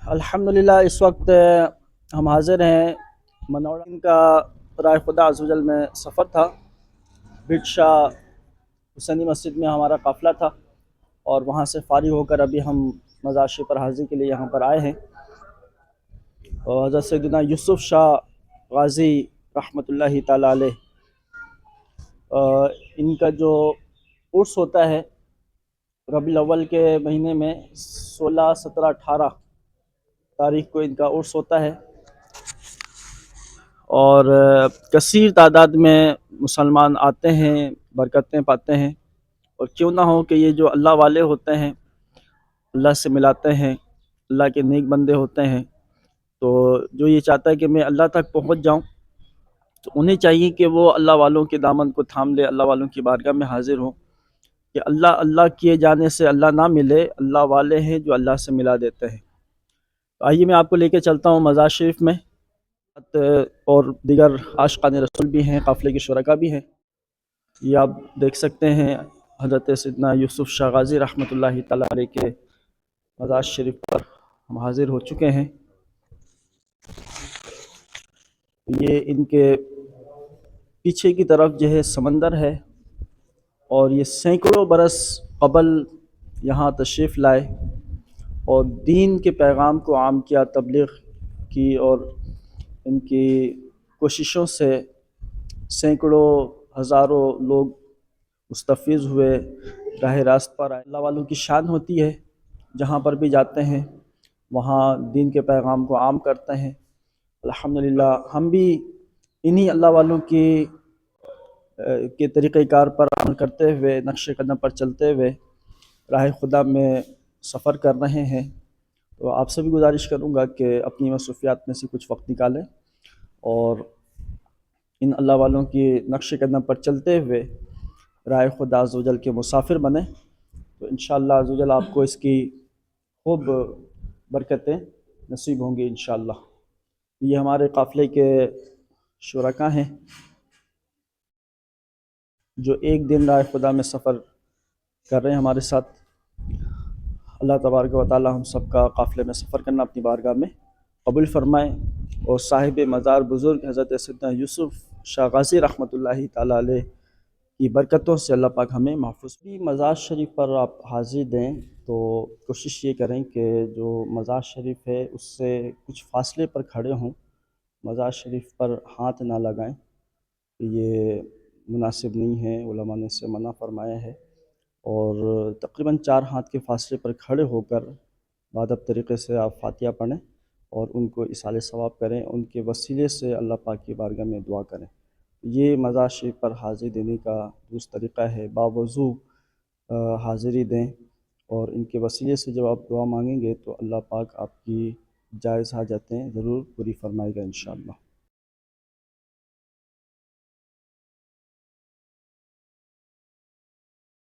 अल्हम्दुलिल्लाह इस वक्त हम हाज़िर हैं मनौरा का राय खुदा अज़्ज़वजल में सफ़र था। बिट शाह हुसैनी मस्जिद में हमारा काफ़िला था और वहाँ से फ़ारिग होकर अभी हम मज़ार शरीफ पर हाज़िरी के लिए यहाँ पर आए हैं। और हज़रत सैयदना यूसुफ़ शाह गाज़ी रहमतुल्लाहि ताला अलैह, इनका जो उर्स होता है रबीउल अव्वल के महीने में 16, 17, 18 तारीख को इनका उर्स होता है और कसीर तादाद में मुसलमान आते हैं, बरकतें पाते हैं। और क्यों ना हो कि ये जो अल्लाह वाले होते हैं, अल्लाह से मिलाते हैं, अल्लाह के नेक बंदे होते हैं, तो जो ये चाहता है कि मैं अल्लाह तक पहुंच जाऊं, तो उन्हें चाहिए कि वो अल्लाह वालों के दामन को थाम ले, अल्लाह वालों की बारगाह में हाजिर हो कि अल्लाह अल्लाह किए जाने से अल्लाह ना मिले, अल्लाह वाले हैं जो अल्लाह से मिला देते हैं। तो आइए मैं आपको लेके चलता हूँ मज़ार शरीफ में। और दीगर आशिक़ान रसूल भी हैं, काफ़िले के शुरका भी हैं। ये आप देख सकते हैं हज़रत सैयदना यूसुफ़ शाह गाज़ी रहमतुल्लाहि तआला अलैह के मज़ार शरीफ पर हम हाज़िर हो चुके हैं। ये इनके पीछे की तरफ जो है समंदर है और ये सैकड़ों बरस क़बल यहाँ तशरीफ़ लाए और दीन के पैगाम को आम किया, तबलीग की, और इनकी कोशिशों से सैकड़ों हज़ारों लोग मुस्तफ़ीज़ हुए, राह रास्त पर आए। अल्लाह वालों की शान होती है, जहाँ पर भी जाते हैं वहाँ दीन के पैगाम को आम करते हैं। अल्हम्दुलिल्लाह हम भी इन्हीं अल्लाह वालों की के तरीक़ेकार पर अमल करते हुए, नक्शे कदम पर चलते हुए राह खुदा में सफ़र कर रहे हैं। तो आपसे भी गुजारिश करूँगा कि अपनी मसरूफ़ियात में से कुछ वक्त निकालें और इन अल्लाह वालों की नक्शे कदम पर चलते हुए राह खुदा अज़्ज़वजल के मुसाफिर बने, तो इंशाअल्लाह अज़्ज़वजल आपको इसकी खूब बरकतें नसीब होंगी इंशाअल्लाह। ये हमारे काफ़िले के शुरका हैं जो एक दिन राह खुदा में सफ़र कर रहे हैं हमारे साथ। अल्लाह तबारक व तआला हम सब का काफ़िले में सफ़र करना अपनी बारगाह में कबूल फ़रमाए और साहिब मज़ार बुज़ुर्ग हज़रत सैयदना यूसुफ़ शाह गाज़ी रहमतुल्लाहि तआला अलैह की बरकतों से अल्लाह पाक हमें महफूज़। भी मज़ार शरीफ पर आप हाज़िरी दें तो कोशिश ये करें कि जो मज़ार शरीफ है उससे कुछ फ़ासले पर खड़े हों, मज़ार शरीफ पर हाथ ना लगाएं, ये मुनासिब नहीं है, उलमा ने इससे मना फ़रमाया है। और तकरीबन 4 हाथ के फ़ासले पर खड़े होकर बाअदब तरीक़े से आप फ़ातिहा पढ़ें और उनको इसाले सवाब करें, उनके वसीले से अल्लाह पाक की बारगाह में दुआ करें। ये मज़ार शरीफ पर हाज़िरी देने का दूसरा तरीक़ा है। बावज़ू हाज़िरी दें और इनके वसीले से जब आप दुआ मांगेंगे तो अल्लाह पाक आपकी जायज़ हाजतें ज़रूर पूरी फ़रमाएगा इंशाअल्लाह।